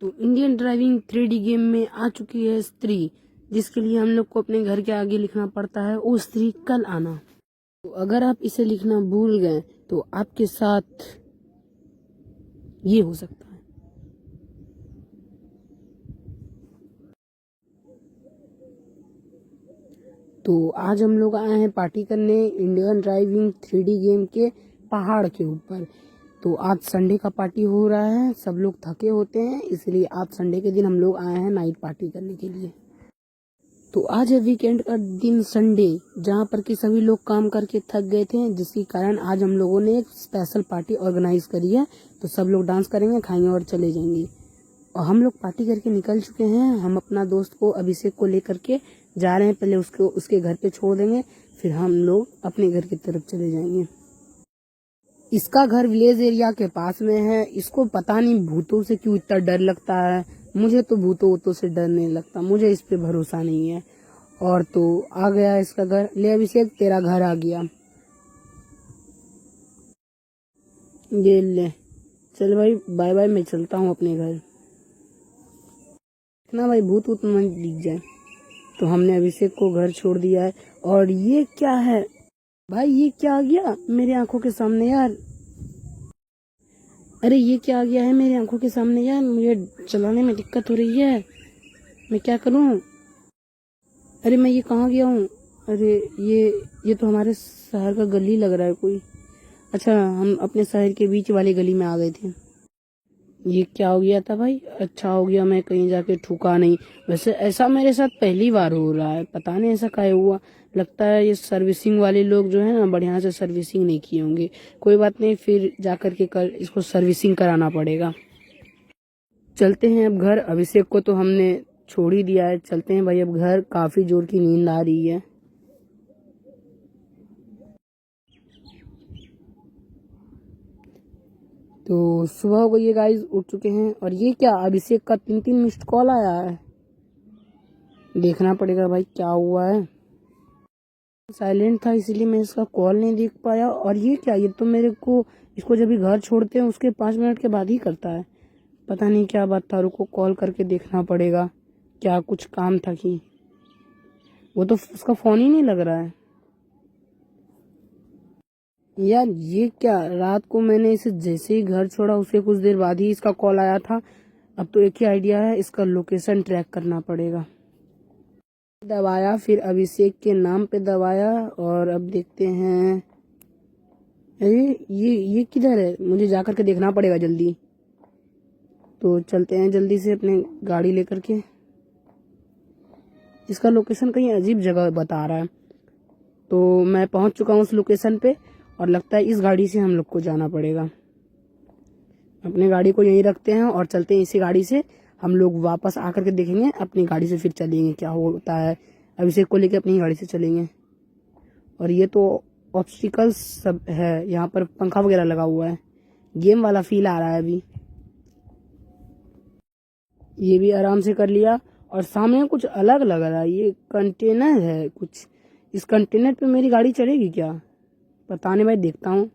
तो Indian driving 3D game में आ चुकी है स्त्री, जिसके लिए हम लोग को अपने घर के आगे लिखना पड़ता है ओ स्त्री कल आना। तो अगर आप इसे लिखना भूल गए तो आपके साथ ये हो सकता है। तो आज हम लोग आए हैं पार्टी करने इंडियन ड्राइविंग 3D गेम के पहाड़ के ऊपर। तो आज संडे का पार्टी हो रहा है, सब लोग थके होते हैं, इसलिए आज संडे के दिन हम लोग आए हैं नाइट पार्टी करने के लिए। तो आज है वीकेंड का दिन संडे, जहाँ पर कि सभी लोग काम करके थक गए थे, जिसके कारण आज हम लोगों ने एक स्पेशल पार्टी ऑर्गेनाइज करी है। तो सब लोग डांस करेंगे, खाएंगे और चले जाएंगे। और हम लोग पार्टी करके निकल चुके हैं। हम अपना दोस्त को अभिषेक को लेकर के जा रहे हैं, पहले उसको उसके घर पे छोड़ देंगे, फिर हम लोग अपने घर की तरफ चले जाएंगे। इसका घर विलेज एरिया के पास में है। इसको पता नहीं भूतों से क्यों इतना डर लगता है। मुझे तो भूतों से डर नहीं लगता, मुझे इस पे भरोसा नहीं है। और तो आ गया इसका घर। ले अभिषेक, तेरा घर आ गया। ये ले, चल भाई, बाय बाय, मैं चलता हूँ अपने घर। ना भाई, भूत वूत मन दिख जाए। तो हमने अभिषेक को घर छोड़ दिया है। और ये क्या है भाई, ये क्या आ गया मेरे आंखों के सामने यार। अरे ये क्या आ गया है मेरे आंखों के सामने यार, मुझे चलाने में दिक्कत हो रही है, मैं क्या करूं। अरे मैं ये कहाँ गया हूँ। अरे ये तो हमारे शहर का गली लग रहा है कोई। अच्छा, हम अपने शहर के बीच वाली गली में आ गए थे। ये क्या हो गया था भाई, अच्छा हो गया मैं कहीं जाके ठुका नहीं। वैसे ऐसा मेरे साथ पहली बार हो रहा है, पता नहीं ऐसा काहे हुआ। लगता है ये सर्विसिंग वाले लोग जो है ना, बढ़िया से सर्विसिंग नहीं किए होंगे। कोई बात नहीं, फिर जाकर के कल इसको सर्विसिंग कराना पड़ेगा। चलते हैं अब घर। अभिषेक को तो हमने छोड़ ही दिया है, चलते हैं भाई अब घर। काफी जोर की नींद आ रही है। तो सुबह हो गई है गाइस, उठ चुके हैं। और ये क्या, अभिषेक का 3-3 मिस्ड कॉल आया है। देखना पड़ेगा भाई क्या हुआ है। साइलेंट था इसलिए मैं इसका कॉल नहीं देख पाया। और ये क्या, ये तो मेरे को इसको जब भी घर छोड़ते हैं उसके 5 मिनट के बाद ही करता है। पता नहीं क्या बात था, रुको कॉल करके देखना पड़ेगा। क्या कुछ काम था कि वो तो उसका फोन ही नहीं लग रहा है यार। ये क्या, रात को मैंने इसे जैसे ही घर छोड़ा उसके कुछ देर बाद ही इसका कॉल आया था। अब तो एक ही आइडिया है, इसका लोकेशन ट्रैक करना पड़ेगा। दबाया, फिर अभिषेक के नाम पे दबाया और अब देखते हैं। अरे ये किधर है, मुझे जाकर के देखना पड़ेगा जल्दी। तो चलते हैं जल्दी से अपने गाड़ी लेकर के। इसका लोकेशन कहीं अजीब जगह बता रहा है। तो मैं पहुंच चुका हूँ उस लोकेशन पे, और लगता है इस गाड़ी से हम लोग को जाना पड़ेगा। अपनी गाड़ी को यहीं रखते हैं और चलते हैं इसी गाड़ी से। हम लोग वापस आकर के देखेंगे, अपनी गाड़ी से फिर चलेंगे क्या होता है। अभिषेक को लेके अपनी गाड़ी से चलेंगे। और ये तो ऑब्स्टिकल्स सब है, यहाँ पर पंखा वगैरह लगा हुआ है, गेम वाला फील आ रहा है अभी। ये भी आराम से कर लिया। और सामने कुछ अलग लग रहा है, ये कंटेनर है कुछ। इस कंटेनर पे मेरी गाड़ी चलेगी क्या, पता नहीं भाई, देखता हूँ।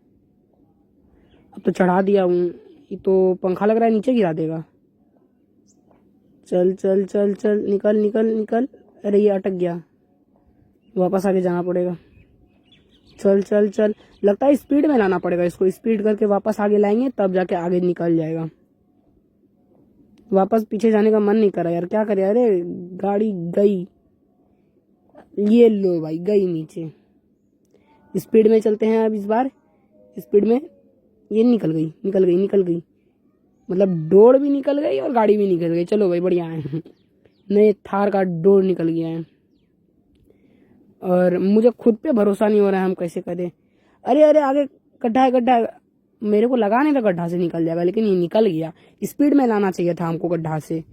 अब तो चढ़ा दिया हूँ, ये तो पंखा लग रहा है नीचे गिरा देगा। चल चल चल चल, निकल निकल निकल। अरे ये अटक गया, वापस आगे जाना पड़ेगा। चल चल चल, लगता है स्पीड में लाना पड़ेगा इसको, स्पीड करके वापस आगे लाएंगे तब जाके आगे निकल जाएगा। वापस पीछे जाने का मन नहीं करा यार, क्या करे। अरे गाड़ी गई, ये लो भाई, गई नीचे। स्पीड में चलते हैं अब इस बार, स्पीड में। ये निकल गई निकल गई निकल गई, मतलब डोर भी निकल गई और गाड़ी भी निकल गई। चलो भाई बढ़िया है, नए थार का डोर निकल गया है। और मुझे खुद पे भरोसा नहीं हो रहा है, हम कैसे करें। अरे अरे आगे गड्ढा है, गड्ढा है। मेरे को लगा नहीं था गड्ढा से निकल जाएगा, लेकिन ये निकल गया। स्पीड में लाना चाहिए था हमको गड्ढा से,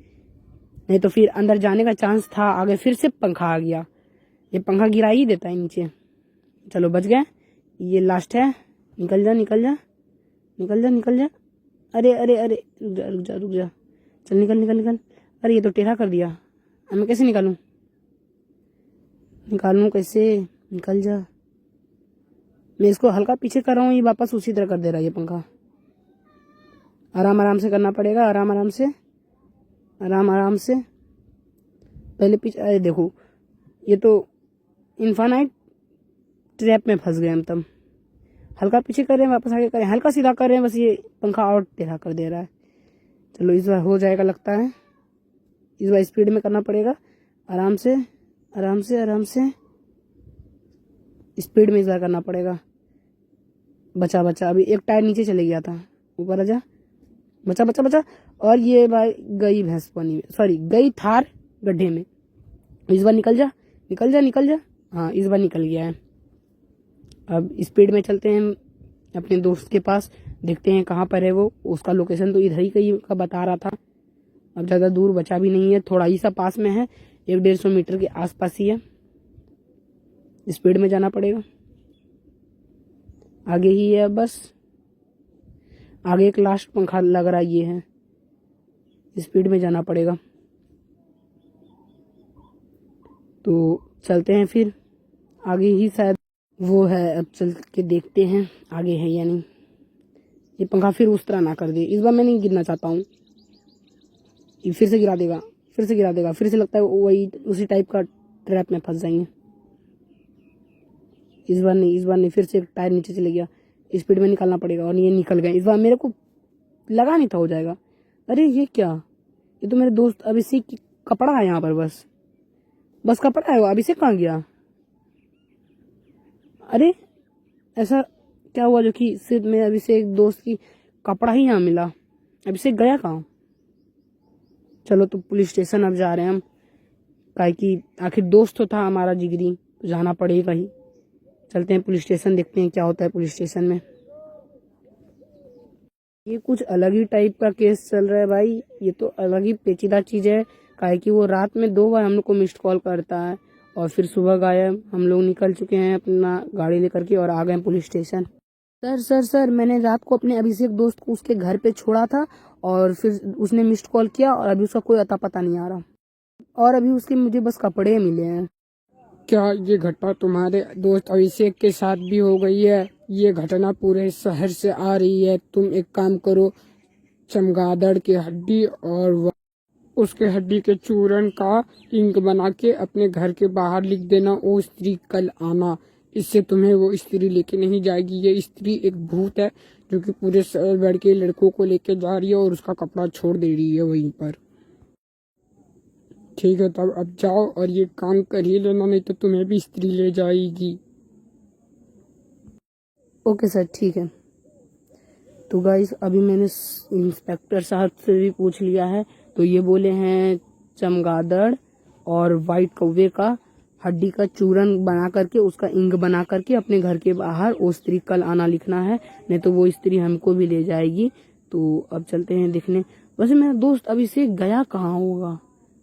नहीं तो फिर अंदर जाने का चांस था। आगे फिर से पंखा आ गया, ये पंखा गिरा ही देता है नीचे। चलो बच गए, ये लास्ट है। निकल जा निकल जा निकल जा निकल जा। अरे अरे अरे, रुक जा रुक जा रुक जा। चल निकल निकल निकल। अरे ये तो टेढ़ा कर दिया, अब मैं कैसे निकालूं, निकालूं कैसे। निकल जा, मैं इसको हल्का पीछे कर रहा हूँ, ये वापस उसी तरह कर दे रहा है ये पंखा। आराम आराम से करना पड़ेगा, आराम आराम से। आराम आराम से, पहले पीछे। अरे देखो, ये तो इन्फानाइट ट्रैप में फंस गए हम। तब हल्का पीछे कर रहे हैं, वापस आगे कर रहे हैं, हल्का सीधा कर रहे हैं, बस ये पंखा और टेढ़ा कर दे रहा है। चलो इस बार हो जाएगा लगता है। इस बार स्पीड में करना पड़ेगा, आराम से आराम से आराम से, स्पीड में इस बार करना पड़ेगा। बचा बचा, अभी एक टायर नीचे चले गया था, ऊपर आजा, बचा बचा बचा। और ये भाई गई भैंस पानी में, सॉरी गई थार गड्ढे में। इस बार निकल जा निकल जा निकल जा। हाँ इस बार निकल गया है। अब स्पीड में चलते हैं अपने दोस्त के पास, देखते हैं कहाँ पर है वो। उसका लोकेशन तो इधर ही कहीं का बता रहा था। अब ज़्यादा दूर बचा भी नहीं है, थोड़ा ही सा पास में है, 100-150 मीटर के आसपास ही है। स्पीड में जाना पड़ेगा, आगे ही है बस। आगे एक लास्ट पंखा लग रहा है, ये है। स्पीड में जाना पड़ेगा, तो चलते हैं फिर। आगे ही शायद वो है, अब चल के देखते हैं आगे है या नहीं। ये पंखा फिर उस तरह ना कर दे, इस बार मैं नहीं गिरना चाहता हूँ। ये फिर से गिरा देगा, फिर से गिरा देगा, फिर से लगता है वही उसी टाइप का ट्रैप में फंस जाएंगे। इस बार नहीं, इस बार नहीं, फिर से एक टायर नीचे चले गया। स्पीड में निकालना पड़ेगा, और ये निकल गए। इस बार मेरे को लगा नहीं था हो जाएगा। अरे ये क्या, ये तो मेरे दोस्त अभिषेक की कपड़ा है यहाँ पर, बस कपड़ा है। वो अभिषेक कहाँ गया? अरे ऐसा क्या हुआ जो कि सिर्फ मेरे अभिषेक दोस्त की कपड़ा ही यहाँ मिला? अभिषेक गया कहाँ? चलो तो पुलिस स्टेशन अब जा रहे हैं हम, काहे कि आखिर दोस्त तो था हमारा जिगरी, तो जाना पड़ेगा ही। चलते हैं पुलिस स्टेशन, देखते हैं क्या होता है पुलिस स्टेशन में। ये कुछ अलग ही टाइप का केस चल रहा है भाई, ये तो अलग ही पेचीदा चीज है। काहे कि वो रात में 2 बार हम लोग को मिस्ड कॉल करता है, और फिर सुबह गायब। हम लोग निकल चुके हैं अपना गाड़ी लेकर के और आ गए पुलिस स्टेशन। सर, मैंने रात को अपने अभिषेक दोस्त को उसके घर पे छोड़ा था, और फिर उसने मिस्ड कॉल किया, और अभी उसका कोई अता पता नहीं आ रहा, और अभी उसके मुझे बस कपड़े मिले हैं। क्या ये घटना तुम्हारे दोस्त अभिषेक के साथ भी हो गई है? ये घटना पूरे शहर से आ रही है। तुम एक काम करो, चमगादड़ की हड्डी और उसके हड्डी के चूर्ण का इंक बना के अपने घर के बाहर लिख देना, वो स्त्री कल आना। इससे तुम्हें वो स्त्री लेके नहीं जाएगी। ये स्त्री एक भूत है जो कि पूरे शहर भर के लड़कों को लेके जा रही है और उसका कपड़ा छोड़ दे रही है वहीं पर। ठीक है, तब अब जाओ और ये काम कर ही लेना, नहीं तो तुम्हें भी स्त्री ले जाएगी। ओके सर, ठीक है। तो गाइस अभी मैंने इंस्पेक्टर साहब से भी पूछ लिया है, तो ये बोले हैं चमगादड़ और वाइट कौवे का हड्डी का चूरन बना करके, उसका इंक बना करके अपने घर के बाहर वो स्त्री कल आना लिखना है, नहीं तो वो स्त्री हमको भी ले जाएगी। तो अब चलते हैं देखने। वैसे मेरा दोस्त अभिषेक गया कहाँ होगा,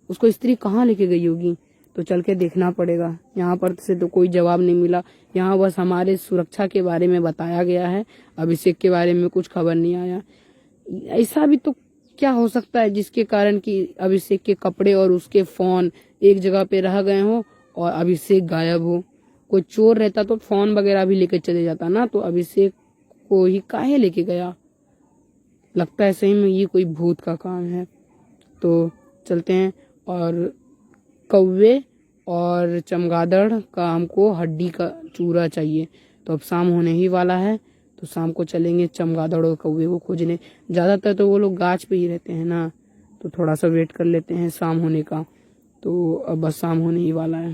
उसको स्त्री कहाँ लेके गई होगी, तो चल के देखना पड़ेगा। यहाँ पर से तो कोई जवाब नहीं मिला, यहाँ बस हमारे सुरक्षा के बारे में बताया गया है, अभिषेक के बारे में कुछ खबर नहीं आया। ऐसा भी तो क्या हो सकता है जिसके कारण कि अभिषेक के कपड़े और उसके फोन एक जगह पे रह गए हो और अभिषेक गायब हो। कोई चोर रहता तो फोन वगैरह भी लेके चले जाता ना, तो अभिषेक को ही काहे लेके गया? लगता है सही में ये कोई भूत का काम है। तो चलते हैं, और कौवे और चमगादड़ का हमको हड्डी का चूरा चाहिए। तो अब शाम होने ही वाला है, तो शाम को चलेंगे चमगादड़ और कौवे को खोजने। ज़्यादातर तो वो लोग गाछ पे ही रहते हैं ना, तो थोड़ा सा वेट कर लेते हैं शाम होने का। तो अब बस शाम होने ही वाला है।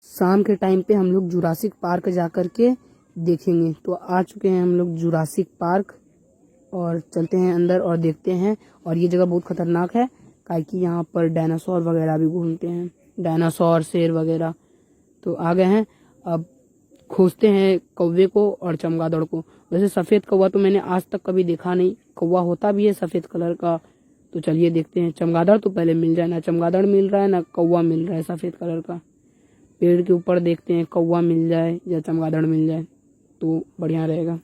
शाम के टाइम पे हम लोग जुरासिक पार्क जा कर के देखेंगे। तो आ चुके हैं हम लोग जुरासिक पार्क, और चलते हैं अंदर और देखते हैं। और ये जगह बहुत खतरनाक है, काहे कि यहाँ पर डायनासोर वगैरह भी घूमते हैं, डायनासोर शेर वगैरह। तो आ गए हैं, अब खोजते हैं कौवे को और चमगादड़ को। वैसे सफ़ेद कौवा तो मैंने आज तक कभी देखा नहीं, कौवा होता भी है सफ़ेद कलर का। तो चलिए देखते हैं, चमगादड़ तो पहले मिल जाए। ना चमगादड़ मिल रहा है ना कौवा मिल रहा है सफ़ेद कलर का। पेड़ के ऊपर देखते हैं, कौवा मिल जाए या चमगादड़ मिल जाए तो बढ़िया रहेगा।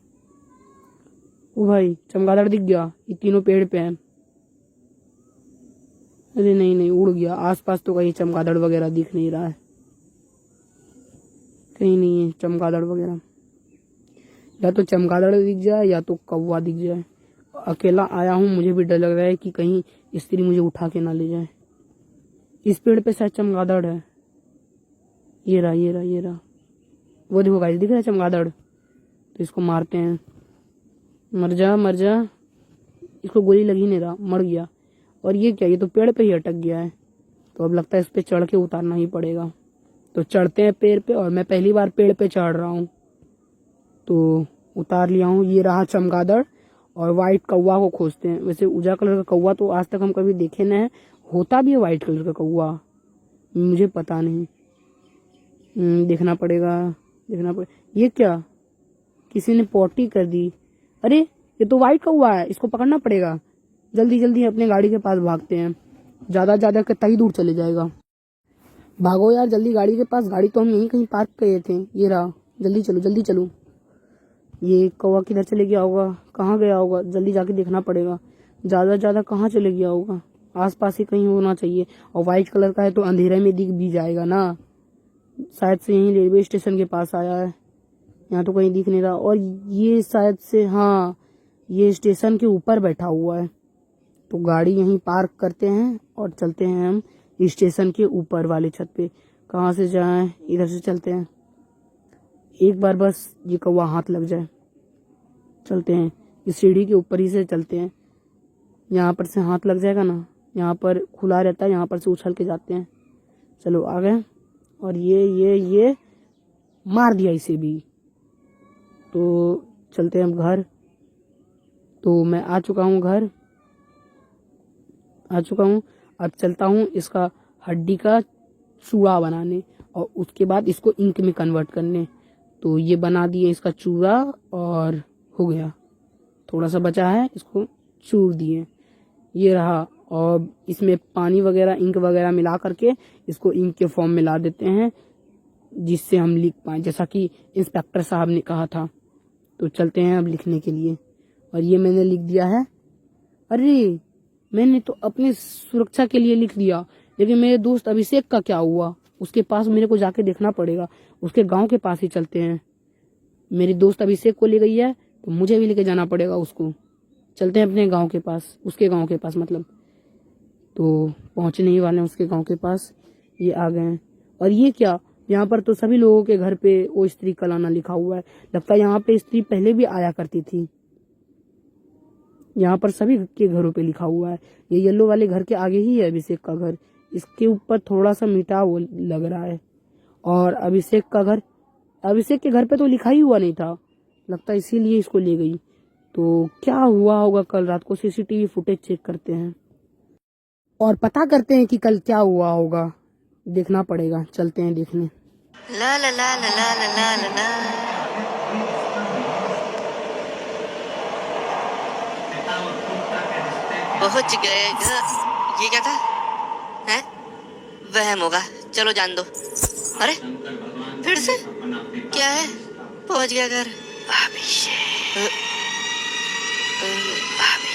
ओ भाई चमगादड़ दिख गया, ये तीनों पेड़ पे हैं। अरे नहीं नहीं, उड़ गया। आसपास तो कहीं चमगादड़ वगैरह दिख नहीं रहा है, कहीं नहीं है चमगादड़ वगैरह। या तो चमगादड़ दिख जाए या तो कौवा दिख जाए। अकेला आया हूँ, मुझे भी डर लग रहा है कि कहीं स्त्री मुझे उठा के ना ले जाए। इस पेड़ पे शायद चमगादड़ है। ये रहा ये रहा ये रहा, वो देखो गाइस, दिख रहा है चमगादड़। तो इसको मारते हैं। मर जा मर जा। इसको गोली लग ही नहीं रहा, मर गया। और ये क्या, ये तो पेड़ पे ही अटक गया है। तो अब लगता है इस पे चढ़ के उतारना ही पड़ेगा। तो चढ़ते हैं पेड़ पे, और मैं पहली बार पेड़ पे चढ़ रहा हूँ। तो उतार लिया हूँ। ये रहा चमगादड़। और वाइट कौवा को खोजते हैं। वैसे उजला कलर का कौवा तो आज तक हम कभी देखे नहीं है। होता भी है वाइट कलर का कौवा, मुझे पता नहीं। देखना पड़ेगा देखना पड़ेगा। ये क्या, किसी ने पॉटी कर दी। अरे ये तो वाइट कौवा है, इसको पकड़ना पड़ेगा। जल्दी जल्दी अपने गाड़ी के पास भागते हैं। ज्यादा कितना दूर चले जाएगा। भागो यार जल्दी गाड़ी के पास, गाड़ी तो हम यहीं कहीं पार्क किए थे। ये रहा, जल्दी चलो जल्दी चलो। ये कौवा किधर चले गया होगा, कहाँ गया होगा, जल्दी जाके देखना पड़ेगा। ज्यादा कहाँ चले गया होगा, आसपास ही कहीं होना चाहिए। और व्हाइट कलर का है तो अंधेरे में दिख भी जाएगा ना। शायद से यहीं रेलवे स्टेशन के पास आया है, यहाँ तो कहीं दिख नहीं रहा। और ये शायद से, हाँ, ये स्टेशन के ऊपर बैठा हुआ है। तो गाड़ी यहीं पार्क करते हैं और चलते हैं हम स्टेशन के ऊपर वाले छत पे। कहाँ से जाएं, इधर से चलते हैं। एक बार बस ये कौवा हाथ लग जाए। चलते हैं, इस सीढ़ी के ऊपर ही से चलते हैं। यहाँ पर से हाथ लग जाएगा ना, यहाँ पर खुला रहता है, यहाँ पर से उछल के जाते हैं। चलो आ गए। और ये मार दिया इसे भी। तो चलते हैं हम घर। तो मैं आ चुका हूँ घर, आ चुका हूँ। अब चलता हूँ इसका हड्डी का चूड़ा बनाने, और उसके बाद इसको इंक में कन्वर्ट करने। तो ये बना दिए इसका चूड़ा, और हो गया। थोड़ा सा बचा है, इसको चूर दिए। ये रहा। और इसमें पानी वगैरह, इंक वगैरह मिला करके इसको इंक के फॉर्म में ला देते हैं, जिससे हम लिख पाए, जैसा कि इंस्पेक्टर साहब ने कहा था। तो चलते हैं अब लिखने के लिए। और ये मैंने लिख दिया है। अरे मैंने तो अपने सुरक्षा के लिए लिख दिया, लेकिन मेरे दोस्त अभिषेक का क्या हुआ? उसके पास मेरे को जाके देखना पड़ेगा। उसके गांव के पास ही चलते हैं। मेरी दोस्त अभिषेक को ले गई है, तो मुझे भी लेके जाना पड़ेगा उसको। चलते हैं अपने गांव के पास, उसके गांव के पास मतलब। तो पहुंचने ही वाले हैं उसके गांव के पास। ये आ गए हैं। और ये क्या, यहाँ पर तो सभी लोगों के घर पे वो स्त्री कलाना लिखा हुआ है। लगता है यहाँ पे स्त्री पहले भी आया करती थी। यहाँ पर सभी के घरों पे लिखा हुआ है। ये येलो वाले घर के आगे ही है अभिषेक का घर। इसके ऊपर थोड़ा सा मीठा वो लग रहा है। और अभिषेक का घर, अभिषेक के घर पे तो लिखा ही हुआ नहीं था, लगता है इसीलिए इसको ले गई। तो क्या हुआ होगा कल रात को, सीसीटीवी फुटेज चेक करते हैं और पता करते हैं कि कल क्या हुआ होगा। देखना पड़ेगा, चलते हैं देखने। ला ला ला ला ला ला ला ला ला। पहुंच गए घर। ये क्या था? हैं? वहम होगा, चलो जान दो। अरे फिर से क्या है? पहुंच गया घर। अभिषेक, अभिषेक।